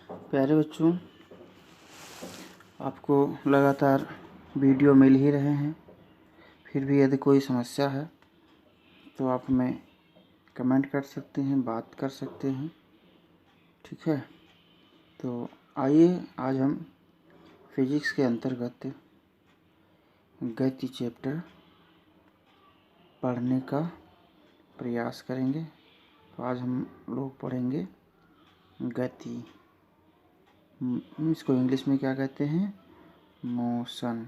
प्यारे बच्चों, आपको लगातार वीडियो मिल ही रहे हैं। फिर भी यदि कोई समस्या है तो आप हमें कमेंट कर सकते हैं, बात कर सकते हैं, ठीक है। तो आइए आज हम फिजिक्स के अंतर्गत गति चैप्टर पढ़ने का प्रयास करेंगे। तो आज हम लोग पढ़ेंगे गति। इसको इंग्लिश में क्या कहते हैं? मोशन।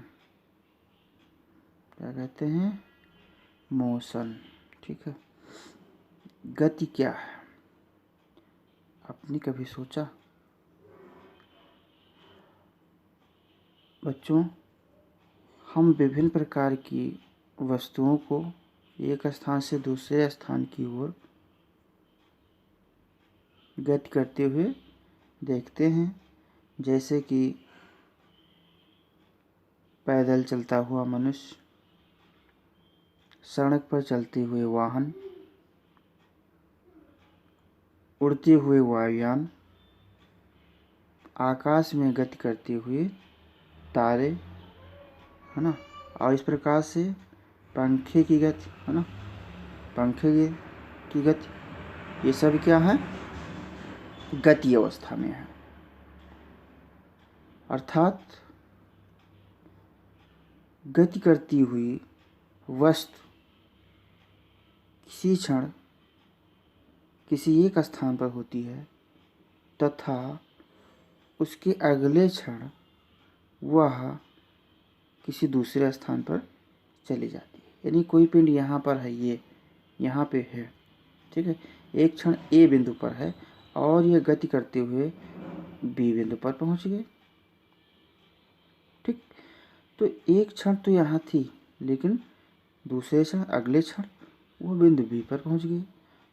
क्या कहते हैं? मोशन, ठीक है। गति क्या है? आपने कभी सोचा? बच्चों, हम विभिन्न प्रकार की वस्तुओं को एक स्थान से दूसरे स्थान की ओर गति करते हुए देखते हैं, जैसे कि पैदल चलता हुआ मनुष्य, सड़क पर चलते हुए वाहन, उड़ते हुए वायुयान, आकाश में गति करते हुए तारे, है ना। और इस प्रकार से पंखे की गति, है ना, पंखे की गति, ये सब क्या है? गति अवस्था में है। अर्थात गति करती हुई वस्तु किसी क्षण किसी एक स्थान पर होती है तथा उसके अगले क्षण वह किसी दूसरे स्थान पर चली जाती है। यानी कोई पिंड यहाँ पर है, ये यहाँ पे है, ठीक है। एक क्षण ए बिंदु पर है और यह गति करते हुए बी बिंदु पर पहुँच गए, ठीक। तो एक क्षण तो यहाँ थी, लेकिन दूसरे क्षण, अगले क्षण वो बिंदु बी पर पहुँच गई।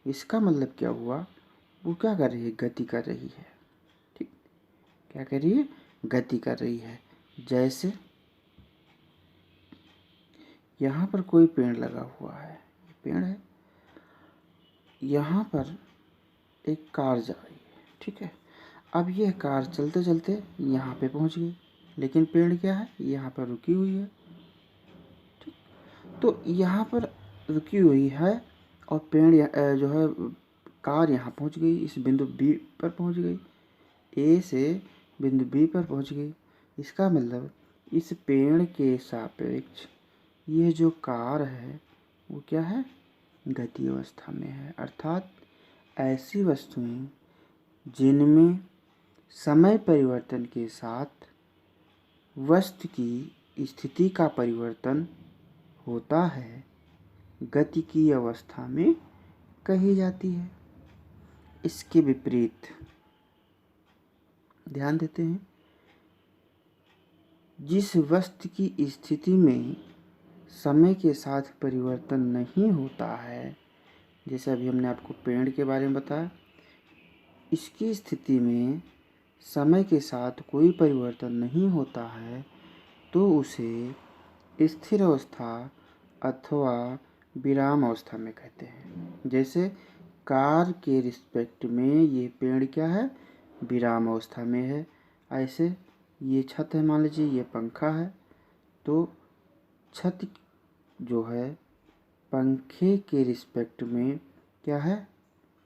इसका मतलब क्या हुआ? वो क्या कर रही है? गति कर रही है, ठीक। क्या कर रही है? गति कर रही है। जैसे यहाँ पर कोई पेड़ लगा हुआ है, ये पेड़ है, यहाँ पर एक कार जा रही है, ठीक है। अब यह कार चलते चलते यहाँ पे पहुँच गई, लेकिन पेड़ क्या है? यहाँ पर रुकी हुई है, ठीक। तो यहाँ पर रुकी हुई है और पेड़ जो है, कार यहाँ पहुँच गई, इस बिंदु बी पर पहुँच गई, ए से बिंदु बी पर पहुँच गई। इसका मतलब इस पेड़ के सापेक्ष ये जो कार है वो क्या है? गति अवस्था में है। अर्थात ऐसी वस्तुएं जिनमें समय परिवर्तन के साथ वस्तु की स्थिति का परिवर्तन होता है, गति की अवस्था में कही जाती है। इसके विपरीत ध्यान देते हैं, जिस वस्तु की स्थिति में समय के साथ परिवर्तन नहीं होता है, जैसे अभी हमने आपको पेड़ के बारे में बताया, इसकी स्थिति में समय के साथ कोई परिवर्तन नहीं होता है, तो उसे स्थिर अवस्था अथवा विराम अवस्था में कहते हैं। जैसे कार के रिस्पेक्ट में ये पेड़ क्या है? विराम अवस्था में है। ऐसे ये छत है, मान लीजिए ये पंखा है, तो छत जो है पंखे के रिस्पेक्ट में क्या है?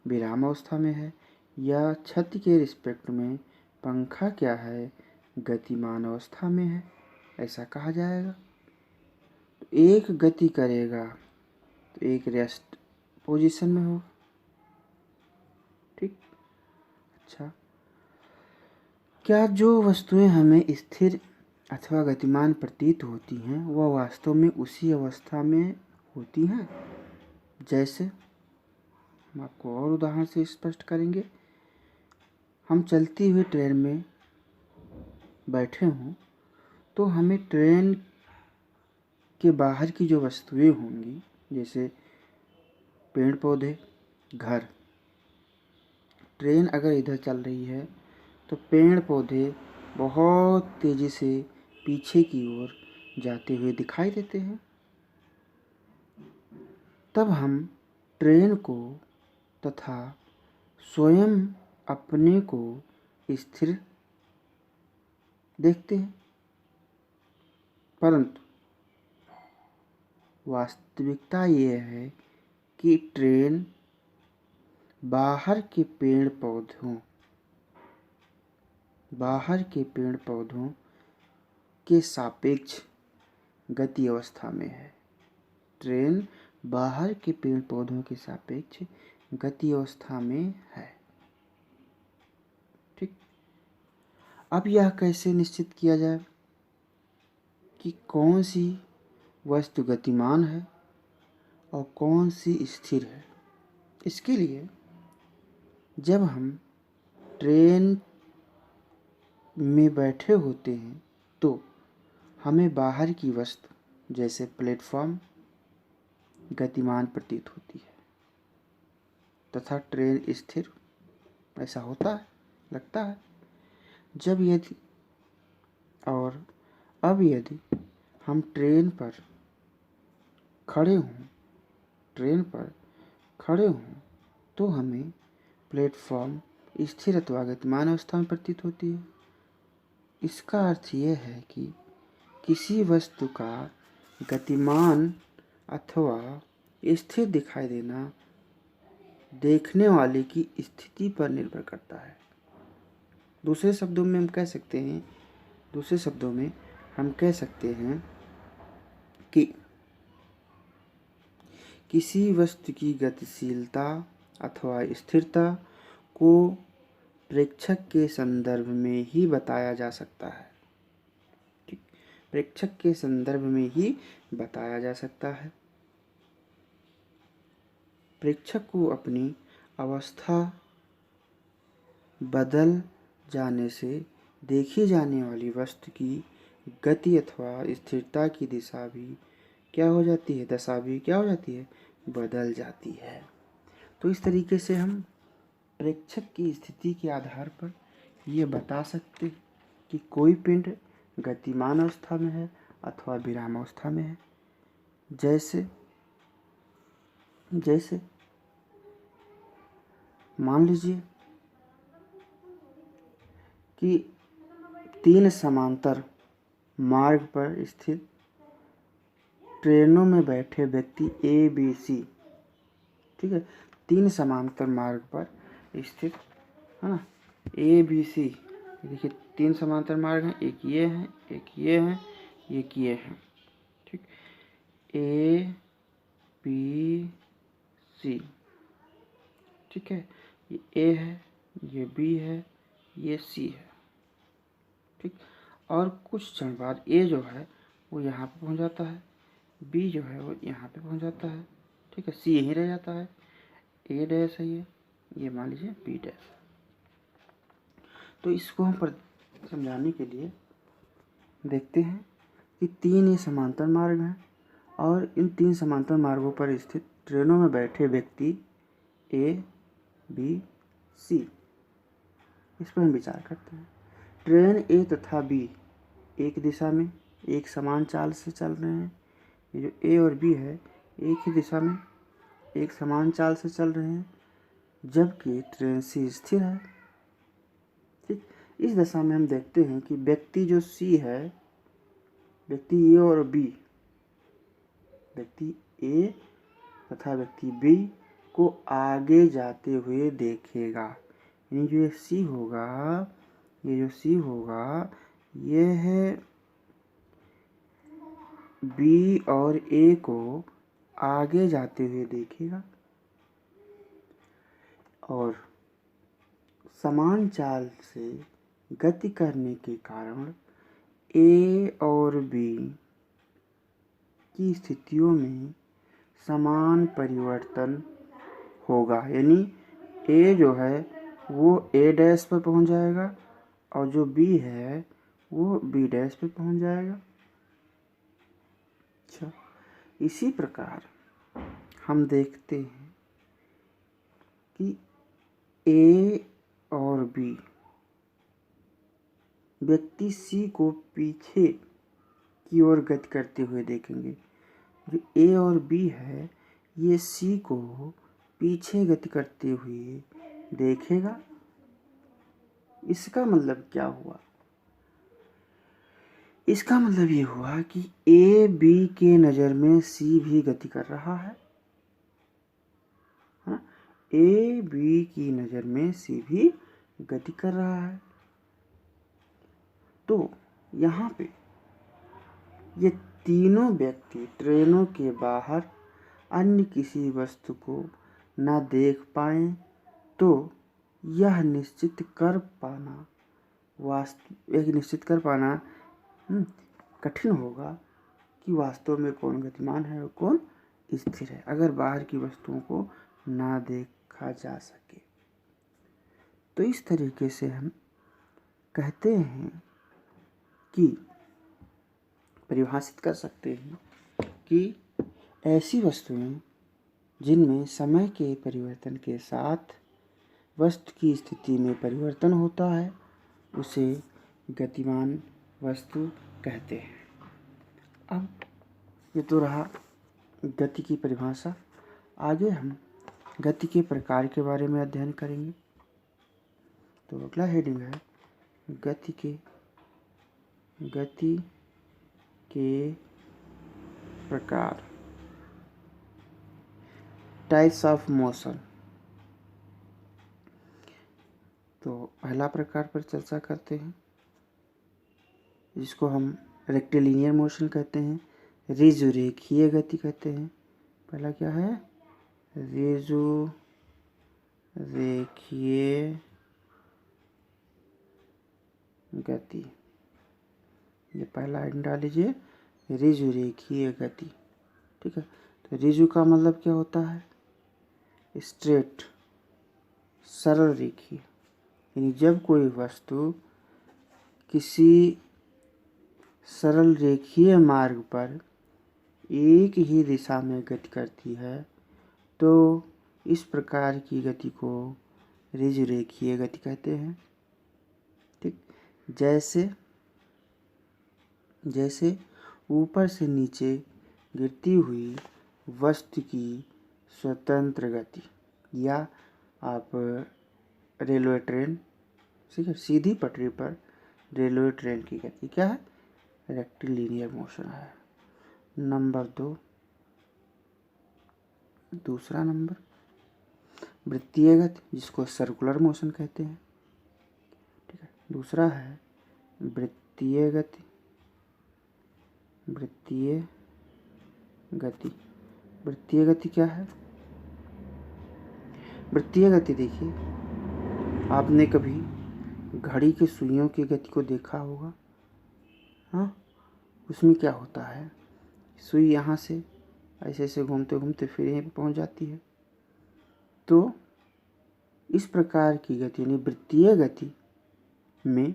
विराम अवस्था में है। या छत के रिस्पेक्ट में पंखा क्या है? गतिमान अवस्था में है, ऐसा कहा जाएगा। तो एक गति करेगा तो एक रेस्ट पोजीशन में होगा, ठीक। अच्छा, क्या जो वस्तुएं हमें स्थिर अथवा गतिमान प्रतीत होती हैं वह वास्तव में उसी अवस्था में होती हैं? जैसे हम आपको और उदाहरण से स्पष्ट करेंगे। हम चलती हुई ट्रेन में बैठे हों तो हमें ट्रेन के बाहर की जो वस्तुएं होंगी, जैसे पेड़ पौधे, घर, ट्रेन अगर इधर चल रही है तो पेड़ पौधे बहुत तेज़ी से पीछे की ओर जाते हुए दिखाई देते हैं। तब हम ट्रेन को तथा स्वयं अपने को स्थिर देखते हैं, परंतु वास्तविकता ये है कि ट्रेन बाहर के पेड़ पौधों के सापेक्ष गति अवस्था में है। ट्रेन बाहर के पेड़ पौधों के सापेक्ष गति अवस्था में है। ठीक। अब यह कैसे निश्चित किया जाए कि कौन सी वस्तु गतिमान है और कौन सी स्थिर है? इसके लिए जब हम ट्रेन में बैठे होते हैं तो हमें बाहर की वस्तु जैसे प्लेटफॉर्म गतिमान प्रतीत होती है तथा ट्रेन स्थिर। ऐसा होता है, लगता है। अब यदि हम ट्रेन पर खड़े हों तो हमें प्लेटफॉर्म स्थिर अथवा गतिमान अवस्था में प्रतीत होती है। इसका अर्थ यह है कि किसी वस्तु का गतिमान अथवा स्थिर दिखाई देना देखने वाले की स्थिति पर निर्भर करता है। दूसरे शब्दों में हम कह सकते हैं कि किसी वस्तु की गतिशीलता अथवा स्थिरता को प्रेक्षक के संदर्भ में ही बताया जा सकता है। ठीक, प्रेक्षक के संदर्भ में ही बताया जा सकता है। प्रेक्षक को अपनी अवस्था बदल जाने से देखी जाने वाली वस्तु की गति अथवा स्थिरता की दशा भी क्या हो जाती है? बदल जाती है। तो इस तरीके से हम प्रेक्षक की स्थिति के आधार पर ये बता सकते हैं कि कोई पिंड गतिमान अवस्था में है अथवा विराम अवस्था में है। जैसे मान लीजिए कि 3 समांतर मार्ग पर स्थित ट्रेनों में बैठे व्यक्ति ए बी सी, ठीक है, 3 समांतर मार्ग पर स्थित है ना, ए बी सी। देखिए 3 समांतर मार्ग हैं, एक ये है, एक ये है, एक ये है। ठीक, ए बी सी, ठीक है, ये ए है, ये बी है, ये सी है। ठीक, और कुछ क्षण बाद ए जो है वो यहाँ पे पहुँच जाता है, बी जो है वो यहाँ पे पहुँच जाता है। ठीक है, सी यहीं रह जाता है। ए डैश है ये मान लीजिए बी डैश। तो इसको हम समझाने के लिए देखते हैं कि 3 ये समांतर मार्ग हैं और इन 3 समांतर मार्गों पर स्थित ट्रेनों में बैठे व्यक्ति ए बी सी, इस पर हम विचार करते हैं। ट्रेन ए तथा बी एक दिशा में एक समान चाल से चल रहे हैं। ये जो ए और बी है एक ही दिशा में एक समान चाल से चल रहे हैं, जबकि ट्रेन सी स्थिर है। ठीक, इस दशा में हम देखते हैं कि व्यक्ति जो सी है, व्यक्ति ए और बी, व्यक्ति ए तथा व्यक्ति बी को आगे जाते हुए देखेगा। यानी जो ये सी होगा ये है बी और ए को आगे जाते हुए देखेगा और समान चाल से गति करने के कारण ए और बी की स्थितियों में समान परिवर्तन होगा। यानी ए जो है वो ए डैश पर पहुंच जाएगा और जो बी है वो बी डैश पे पहुंच जाएगा। अच्छा, इसी प्रकार हम देखते हैं कि ए और बी व्यक्ति सी को पीछे की ओर गति करते हुए देखेंगे। जो ए और बी है ये सी को पीछे गति करते हुए देखेगा इसका मतलब क्या हुआ? इसका मतलब ये हुआ कि ए बी के नज़र में सी भी गति कर रहा है, हाँ, ए बी की नज़र में सी भी गति कर रहा है। तो यहाँ पे ये तीनों व्यक्ति ट्रेनों के बाहर अन्य किसी वस्तु को ना देख पाए तो यह निश्चित कर पाना कठिन होगा कि वास्तव में कौन गतिमान है और कौन स्थिर है, अगर बाहर की वस्तुओं को ना देखा जा सके। तो इस तरीके से हम कहते हैं कि परिभाषित कर सकते हैं कि ऐसी वस्तुएं जिनमें समय के परिवर्तन के साथ वस्तु की स्थिति में परिवर्तन होता है उसे गतिमान वस्तु कहते हैं। अब ये तो रहा गति की परिभाषा। आगे हम गति के प्रकार के बारे में अध्ययन करेंगे। तो अगला हेडिंग है गति के प्रकार, टाइप्स ऑफ मोशन। तो पहला प्रकार पर चर्चा करते हैं जिसको हम रेक्टिलिनियर मोशन कहते हैं, रेखीय गति कहते हैं। पहला क्या है? रेखीय गति। ये पहला हेडिंग डाल लीजिए, रेखीय गति। ठीक है, तो रिजु का मतलब क्या होता है? स्ट्रेट, सरल रेखीय। यानी जब कोई वस्तु किसी सरल रेखीय मार्ग पर एक ही दिशा में गति करती है तो इस प्रकार की गति को रेखीय गति कहते हैं। ठीक, जैसे ऊपर से नीचे गिरती हुई वस्तु की स्वतंत्र गति, या आप रेलवे ट्रेन, ठीक है, सीधी पटरी पर रेलवे ट्रेन की गति क्या है? रेक्टिलिनियर मोशन है। नंबर 2, दूसरा नंबर वृत्तीय गति, जिसको सर्कुलर मोशन कहते हैं। ठीक है, दूसरा है वृत्तीय गति। वृत्तीय गति क्या है? वृत्तीय गति देखिए, आपने कभी घड़ी के सुइयों की गति को देखा होगा, हाँ? उसमें क्या होता है, सुई यहाँ से ऐसे ऐसे घूमते घूमते फिर यहीं पे पहुँच जाती है। तो इस प्रकार की गति यानी वृत्तीय गति में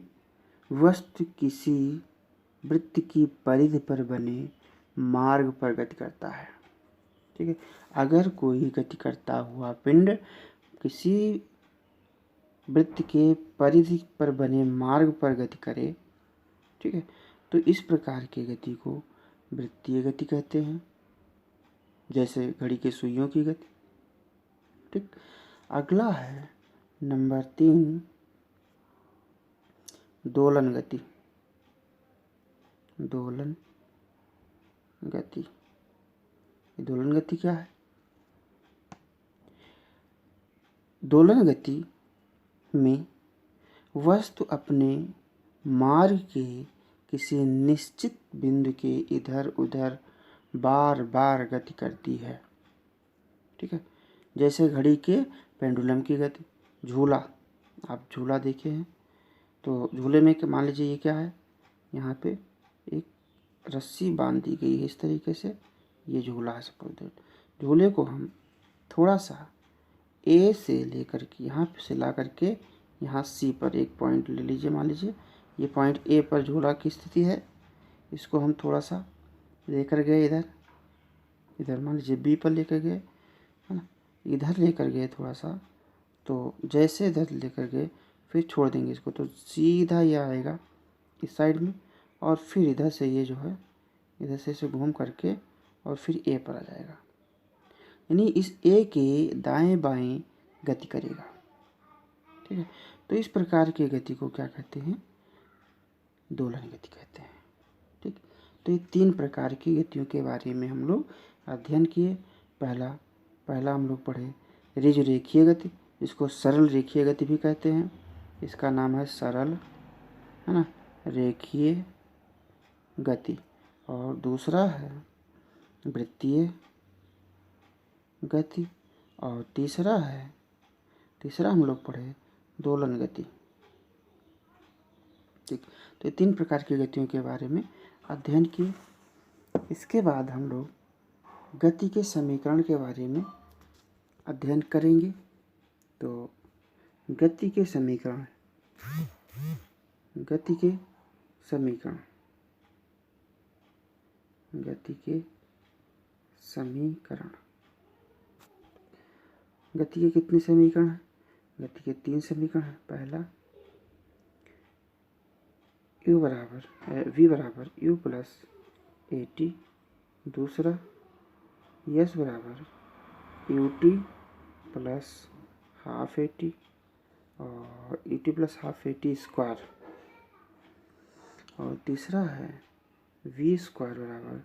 वस्तु किसी वृत्त की परिधि पर बने मार्ग पर गति करता है। ठीक है, अगर कोई गति करता हुआ पिंड किसी वृत्त के परिधि पर बने मार्ग पर गति करे, ठीक है, तो इस प्रकार की गति को वृत्तीय गति कहते हैं, जैसे घड़ी के सुइयों की गति। ठीक, अगला है नंबर 3, दोलन गति। दोलन गति क्या है? दोलन गति में वस्तु अपने मार्ग के किसी निश्चित बिंदु के इधर उधर बार बार गति करती है। ठीक है, जैसे घड़ी के पेंडुलम की गति। झूला, आप झूला देखे हैं तो झूले में मान लीजिए ये क्या है, यहाँ पे एक रस्सी बांध दी गई है इस तरीके से, ये झूला है। सपोज झूले को हम थोड़ा सा ए से लेकर के यहाँ से ला करके यहाँ सी पर एक पॉइंट ले लीजिए। मान लीजिए ये पॉइंट ए पर झूला की स्थिति है, इसको हम थोड़ा सा लेकर गए इधर मान लीजिए बी पर लेकर गए, है ना, इधर लेकर गए थोड़ा सा, तो जैसे इधर लेकर गए फिर छोड़ देंगे इसको तो सीधा ये आएगा इस साइड में, और फिर इधर से ये जो है इधर से इसे घूम करके और फिर ए पर आ जाएगा। यानी इस ए के दाएं बाएं गति करेगा। ठीक है। तो इस प्रकार की गति को क्या कहते हैं? दोलन गति कहते हैं। ठीक, तो ये 3 प्रकार की गतियों के बारे में हम लोग अध्ययन किए। पहला हम लोग पढ़े ऋजु रेखीय गति, इसको सरल रेखीय गति भी कहते हैं। इसका नाम है सरल, है ना, रेखीय गति। और दूसरा है वृत्तीय गति। और तीसरा हम लोग पढ़े दोलन गति। ठीक, तो ये 3 प्रकार की गतियों के बारे में अध्ययन किए। इसके बाद हम लोग गति के समीकरण के बारे में अध्ययन करेंगे। तो गति के समीकरण गति के समीकरण गति के कितने समीकरण हैं? गति के 3 समीकरण हैं। पहला v बराबर u प्लस at, दूसरा s बराबर ut प्लस हाफ at और ut plus half at square, और तीसरा है v स्क्वायर बराबर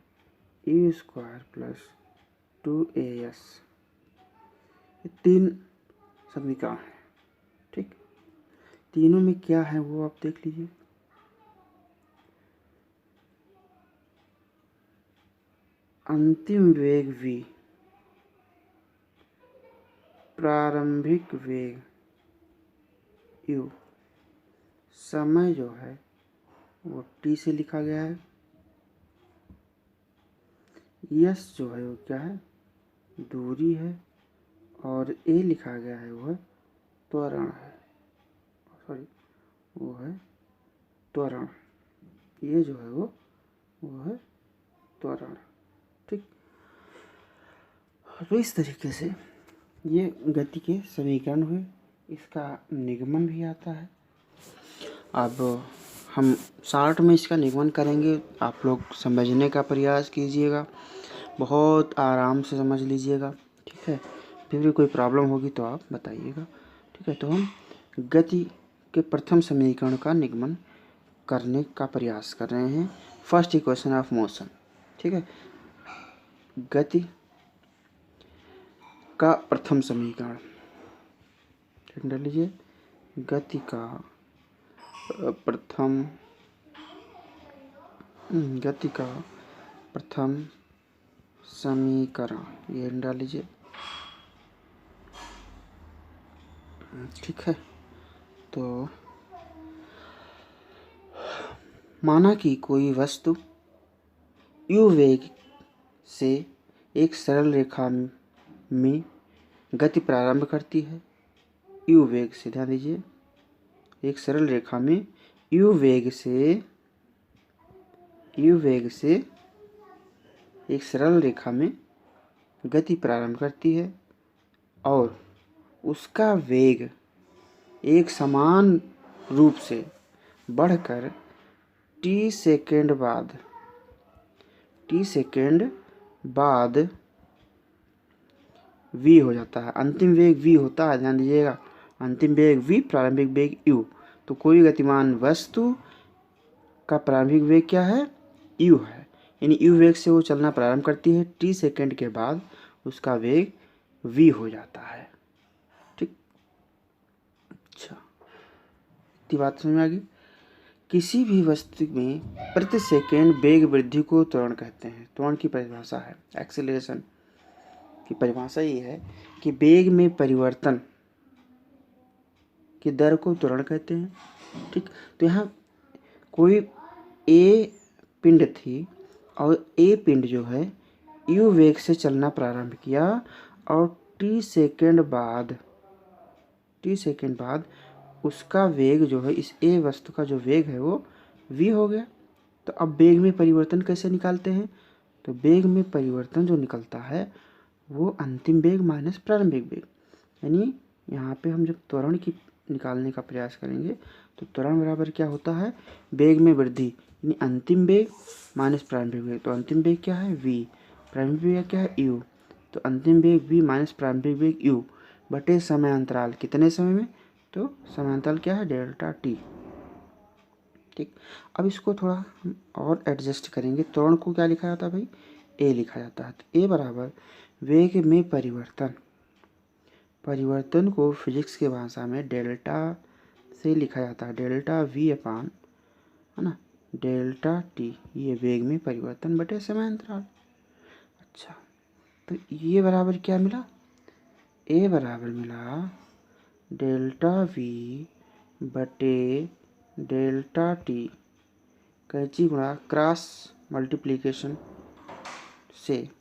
u स्क्वायर प्लस 2as। ये 3 समीकरण हैं। ठीक, तीनों में क्या है वो आप देख लीजिए। अंतिम वेग v, प्रारंभिक वेग u, समय जो है वो t से लिखा गया है। यस जो है वो क्या है? दूरी है। और a लिखा गया है वो है त्वरण है, वो है त्वरण। ये जो है वो है त्वरण। ठीक, तो इस तरीके से ये गति के समीकरण हुए। इसका निगमन भी आता है। अब हम शार्ट में इसका निगमन करेंगे, आप लोग समझने का प्रयास कीजिएगा, बहुत आराम से समझ लीजिएगा। ठीक है, फिर भी कोई प्रॉब्लम होगी तो आप बताइएगा। ठीक है, तो हम गति के प्रथम समीकरण का निगमन करने का प्रयास कर रहे हैं। First equation of motion. ठीक है, गति का प्रथम समीकरण डाल लीजिए। गति का प्रथम समीकरण ये डाल लीजिए। ठीक है, तो माना कि कोई वस्तु u वेग से एक सरल रेखा में गति प्रारंभ करती है। u वेग से, ध्यान दीजिए, एक सरल रेखा में u वेग से एक सरल रेखा में गति प्रारंभ करती है और उसका वेग एक समान रूप से बढ़कर t सेकेंड बाद v हो जाता है। अंतिम वेग v होता है, ध्यान दीजिएगा, अंतिम वेग v, प्रारंभिक वेग u। तो कोई गतिमान वस्तु का प्रारंभिक वेग क्या है? u है। यानी u वेग से वो चलना प्रारंभ करती है, t सेकेंड के बाद उसका वेग v हो जाता है। ठीक, अच्छा, इतनी बात समझ में आ गई। किसी भी वस्तु में प्रति सेकेंड वेग वृद्धि को त्वरण कहते हैं। त्वरण की परिभाषा है, एक्सेलरेशन की परिभाषा ये है कि वेग में परिवर्तन की दर को त्वरण कहते हैं। ठीक, तो यहाँ कोई a पिंड थी और a पिंड जो है u वेग से चलना प्रारंभ किया और t सेकेंड बाद उसका वेग जो है, इस a वस्तु का जो वेग है वो v हो गया। तो अब वेग में परिवर्तन कैसे निकालते हैं? तो वेग में परिवर्तन जो निकलता है वो अंतिम वेग माइनस प्रारंभिक वेग। यानी यहाँ पे हम जब त्वरण की निकालने का प्रयास करेंगे तो त्वरण बराबर क्या होता है? वेग में वृद्धि, यानी अंतिम वेग माइनस प्रारंभिक वेग। तो अंतिम वेग क्या है? v, प्रारंभिक वेग क्या है? u। तो अंतिम वेग v माइनस प्रारंभिक वेग u बटे समय अंतराल, कितने समय में? तो समांतराल क्या है, डेल्टा टी। ठीक, अब इसको थोड़ा हम और एडजस्ट करेंगे। त्वरण को क्या लिखा जाता है भाई, ए लिखा जाता है। तो ए बराबर वेग में परिवर्तन, परिवर्तन को फिजिक्स की भाषा में डेल्टा से लिखा जाता है, डेल्टा वी अपान, है ना, डेल्टा टी, ये वेग में परिवर्तन बटे समय अंतराल। अच्छा, तो ये बराबर क्या मिला, ए बराबर मिला डेल्टा वी बटे डेल्टा टी, कैंची गुणा क्रॉस मल्टीप्लिकेशन से, है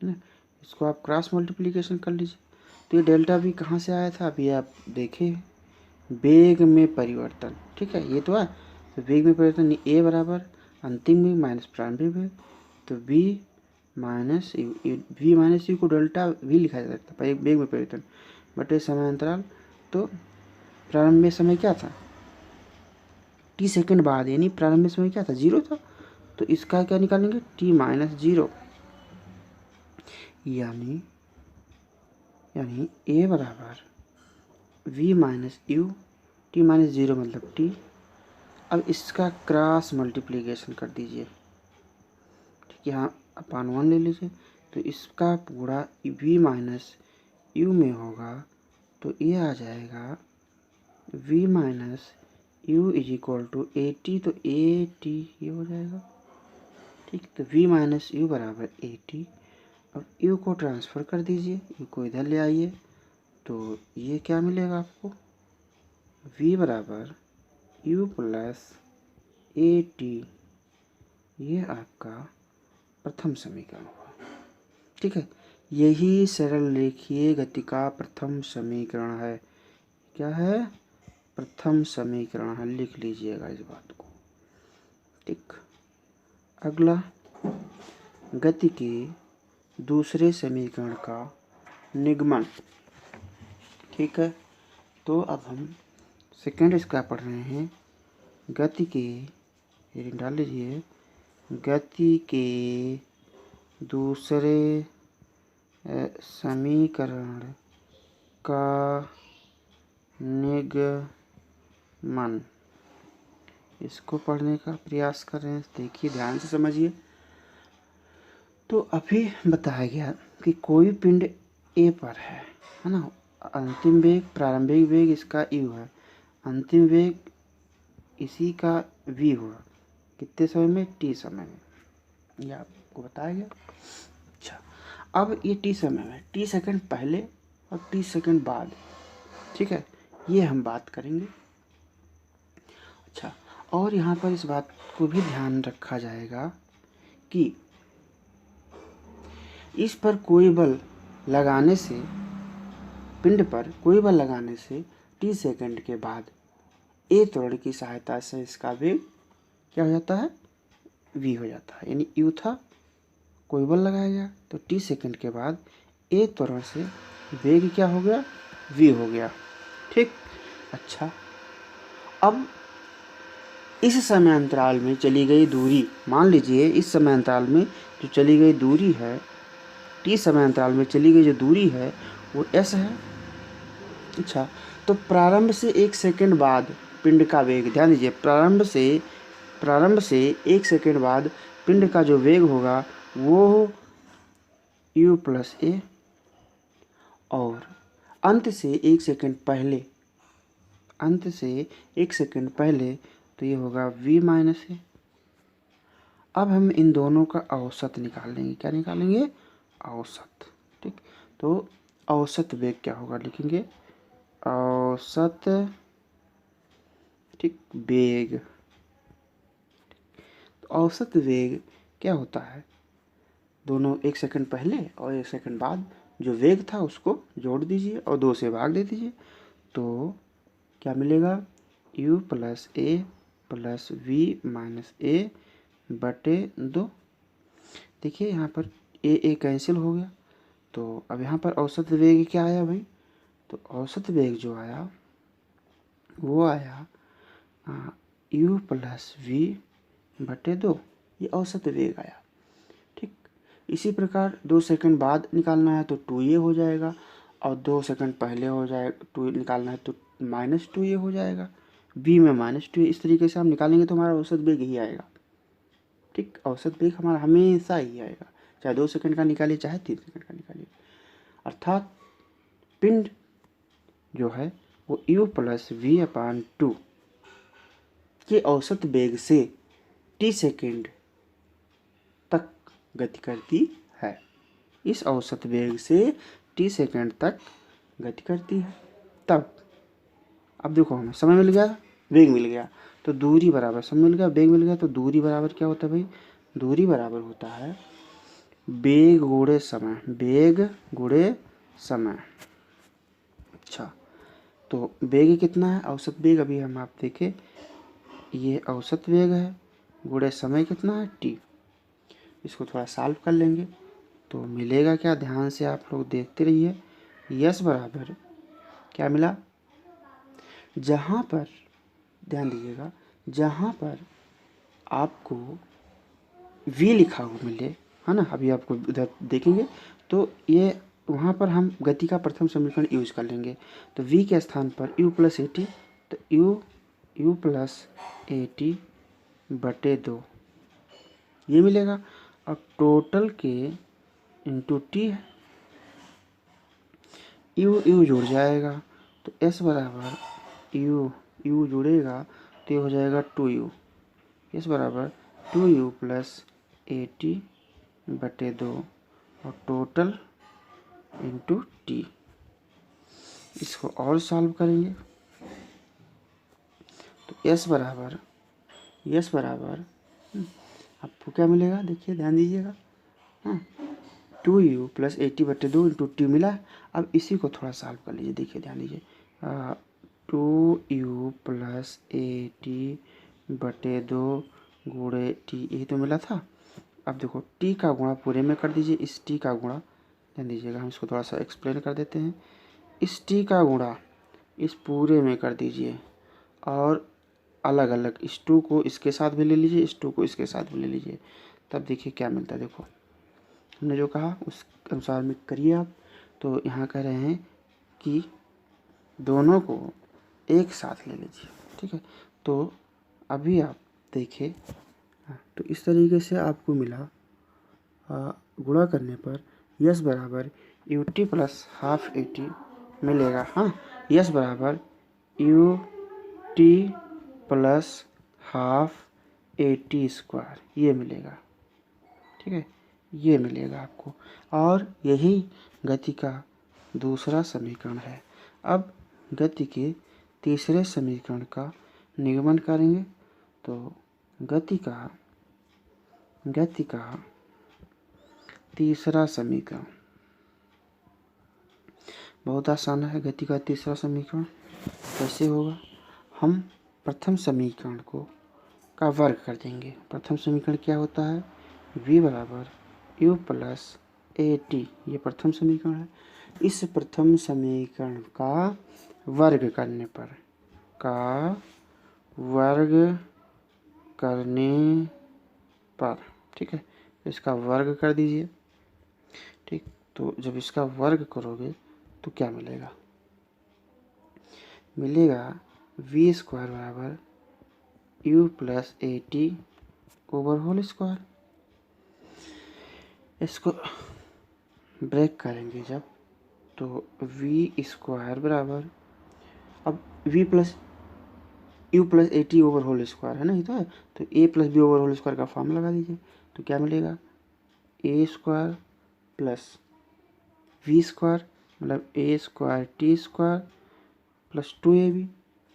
ना, इसको आप क्रॉस मल्टीप्लिकेशन कर लीजिए। तो ये डेल्टा वी कहाँ से आया था, अभी आप देखें, वेग में परिवर्तन। ठीक है, ये तो है, तो वेग में परिवर्तन, ए बराबर अंतिम वेग माइनस प्रारंभिक वेग, तो वी माइनस यू को डेल्टा वी लिखा जा सकता है, वेग में परिवर्तन बटे समय अंतराल। तो प्रारंभ में समय क्या था, टी सेकंड बाद, यानी प्रारंभ में समय क्या था, 0 था। तो इसका क्या निकालेंगे, टी माइनस 0, यानी ए बराबर v minus u, t minus 0 मतलब टी। अब इसका क्रॉस मल्टीप्लिकेशन कर दीजिए। ठीक है, यहाँ अपान 1 ले लीजिए, तो इसका पूरा v माइनस यू में होगा, तो ये आ जाएगा v minus u is equal to a t, तो ए टी ये हो जाएगा। ठीक, तो v माइनस यू बराबर ए टी। अब u को ट्रांसफ़र कर दीजिए, u को इधर ले आइए, तो ये क्या मिलेगा आपको, v बराबर u प्लस ए टी, ये आपका प्रथम समीकरण हुआ। ठीक है, यही सरल रेखीय गति का प्रथम समीकरण है। क्या है, प्रथम समीकरण है, लिख लीजिएगा इस बात को। ठीक, अगला गति के दूसरे समीकरण का निगमन। ठीक है, तो अब हम सेकेंड इसका पढ़ रहे हैं, गति के, डाल लीजिए, गति के दूसरे समीकरण का निगमन। इसको पढ़ने का प्रयास कर रहे हैं, देखिए ध्यान से समझिए। तो अभी बताया गया कि कोई पिंड ए पर है ना, अंतिम वेग प्रारंभिक वेग इसका यू है, अंतिम वेग इसी का वी हुआ, कितने समय में, टी समय में, ये आपको बताया गया। अच्छा, अब ये टी समय में, टी सेकंड पहले और टी सेकंड बाद, ठीक है, ये हम बात करेंगे। अच्छा, और यहाँ पर इस बात को भी ध्यान रखा जाएगा कि इस पर कोई बल लगाने से, पिंड पर कोई बल लगाने से टी सेकंड के बाद ए त्वरण की सहायता से इसका वेग क्या हो जाता है, वी हो जाता है। यानी यू था, कोई बल लगाया गया, तो टी सेकंड के बाद ए त्वरण से वेग क्या हो गया, वी हो गया। ठीक, अच्छा, अब इस समय अंतराल में चली गई दूरी, मान लीजिए इस समय अंतराल में जो चली गई दूरी है, टी समय अंतराल में चली गई जो दूरी है वो एस है। अच्छा, तो प्रारंभ से 1 सेकंड बाद पिंड का वेग, ध्यान दीजिए, प्रारंभ से 1 सेकंड बाद पिंड का जो वेग होगा वो u प्लस ए, और अंत से 1 सेकंड पहले, अंत से 1 सेकंड पहले तो ये होगा v माइनस ए। अब हम इन दोनों का औसत निकाल लेंगे, क्या निकालेंगे, औसत। ठीक, तो औसत वेग क्या होगा, लिखेंगे औसत, ठीक, वेग। तो औसत वेग क्या होता है, दोनों 1 सेकंड पहले और 1 सेकंड बाद जो वेग था उसको जोड़ दीजिए और 2 से भाग दे दीजिए, तो क्या मिलेगा, u plus A plus V minus A बटे 2। देखिए यहाँ पर ए कैंसिल हो गया, तो अब यहाँ पर औसत वेग क्या आया भाई, तो औसत वेग जो आया वो आया u प्लस वी बटे 2, ये औसत वेग आया। ठीक, इसी प्रकार 2 सेकंड बाद निकालना है तो 2a हो जाएगा, और 2 सेकंड पहले हो जाए टू निकालना है तो -2 ये हो जाएगा, v में -2। इस तरीके से हम निकालेंगे तो हमारा औसत वेग ही आएगा। ठीक, औसत वेग हमारा हमेशा ही आएगा, चाहे 2 सेकंड का निकालिए चाहे 3 सेकंड का निकालिए। अर्थात पिंड जो है वो u + v/2 के औसत वेग से t सेकंड तक गति करती है। इस औसत वेग से t सेकंड तक गति करती है। तब अब देखो, हमें समय मिल गया, वेग मिल गया, तो दूरी बराबर समय मिल गया, वेग मिल गया, तो दूरी बराबर क्या होता है भाई? दूरी बराबर होता है वेग गुणे समय, वेग गुणे समय। अच्छा, तो वेग कितना है? औसत वेग अभी हम आप देखें, ये औसत वेग है, गुणे समय कितना है? t। इसको थोड़ा सॉल्व कर लेंगे तो मिलेगा क्या? ध्यान से आप लोग देखते रहिए। यस बराबर क्या मिला? जहाँ पर ध्यान दीजिएगा, जहाँ पर आपको v लिखा हुआ मिले, है ना, अभी आपको उधर देखेंगे तो ये वहाँ पर हम गति का प्रथम समीकरण यूज कर लेंगे। तो v के स्थान पर u + at, तो u + at/2 ये मिलेगा। और टोटल के इंटू टी है, यू जुड़ जाएगा, तो s बराबर यू जुड़ेगा तो ये हो जाएगा 2u। s बराबर 2u + at/2 और टोटल इंटू टी। इसको और सॉल्व करेंगे तो s बराबर आपको क्या मिलेगा? देखिए, ध्यान दीजिएगा, हाँ, 2u + at/2 इंटू टी मिला। अब इसी को थोड़ा सॉल्व कर लीजिए, देखिए ध्यान दीजिए, 2u + at/2 गुणे टी, यही तो मिला था। अब देखो, टी का गुणा पूरे में कर दीजिए, इस टी का गुणा, ध्यान दीजिएगा, हम इसको थोड़ा सा एक्सप्लेन कर देते हैं। इस टी का गुणा इस पूरे में कर दीजिए और अलग अलग, इस 2 को इसके साथ भी ले लीजिए, इस 2 को इसके साथ भी ले लीजिए, तब देखिए क्या मिलता है। देखो, हमने जो कहा उस अनुसार में करिए आप। तो यहाँ कह रहे हैं कि दोनों को एक साथ ले लीजिए, ठीक है। तो अभी आप देखिए, तो इस तरीके से आपको मिला, गुणा करने पर यस बराबर ut + हाफ at मिलेगा। हाँ, यस बराबर ut + हाफ at² ये मिलेगा, ठीक है, ये मिलेगा आपको। और यही गति का दूसरा समीकरण है। अब गति के तीसरे समीकरण का निगमन करेंगे। तो गति का तीसरा समीकरण बहुत आसान है। गति का तीसरा समीकरण कैसे होगा? हम प्रथम समीकरण का वर्ग कर देंगे। प्रथम समीकरण क्या होता है? v बराबर u + at, ये प्रथम समीकरण है। इस प्रथम समीकरण का वर्ग करने पर ठीक है, इसका वर्ग कर दीजिए। ठीक, तो जब इसका वर्ग करोगे तो क्या मिलेगा? मिलेगा v² बराबर u + at/2। इसको ब्रेक करेंगे जब, तो v² बराबर, अब v + u + at/2 है ना, ये तो है। तो a + b/2 का फॉर्म लगा दीजिए, तो क्या मिलेगा? a² + v² मतलब a² t² + 2ab,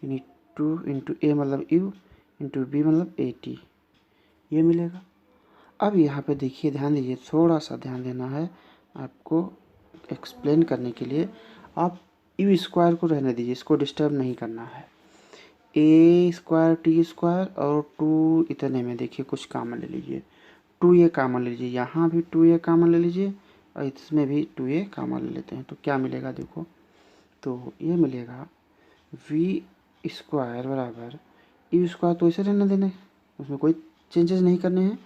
यानी 2 × a मतलब u × b मतलब at, ये मिलेगा। अब यहाँ पे देखिए, ध्यान दीजिए, थोड़ा सा ध्यान देना है आपको एक्सप्लेन करने के लिए। आप u² को रहने दीजिए, इसको डिस्टर्ब नहीं करना है। a² t² और 2 इतने में देखिए कुछ कॉमन ले लीजिए, 2a कॉमन ले लीजिए, यहाँ भी 2a कॉमन ले लीजिए और इसमें भी 2a कॉमन ले लेते हैं। तो क्या मिलेगा? देखो, तो ये मिलेगा v² बराबर u² तो इसे रहने देना है, उसमें कोई चेंजेस नहीं करने हैं।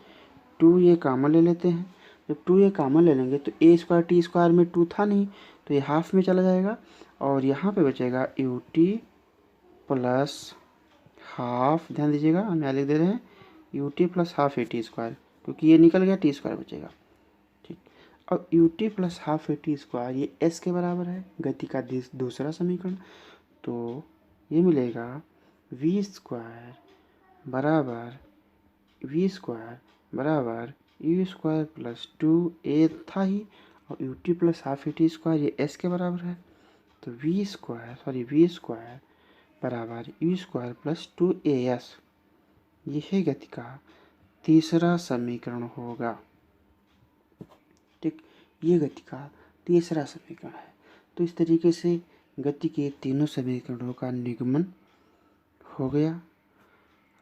2a कॉमन ले लेते हैं। जब 2a कॉमन ले लेंगे तो a² t² में 2 था नहीं, तो ये हाफ में चला जाएगा और यहाँ पे बचेगा यू टी प्लस हाफ, ध्यान दीजिएगा हम यहाँ लिख दे रहे हैं U T plus half A T square, क्योंकि ये निकल गया टी स्क्वायर बचेगा। ठीक, अब U T plus half A T square ये एस के बराबर है, गति का दूसरा समीकरण। तो ये मिलेगा वी स्क्वायर बराबर यू स्क्वायर प्लस 2a था ही, और U T plus half A T square ये एस के बराबर है। तो वी स्क्वायर बराबर यू स्क्वायर प्लस 2as, यह गति का तीसरा समीकरण होगा। ठीक, ये गति का तीसरा समीकरण है। तो इस तरीके से गति के तीनों समीकरणों का निगमन हो गया।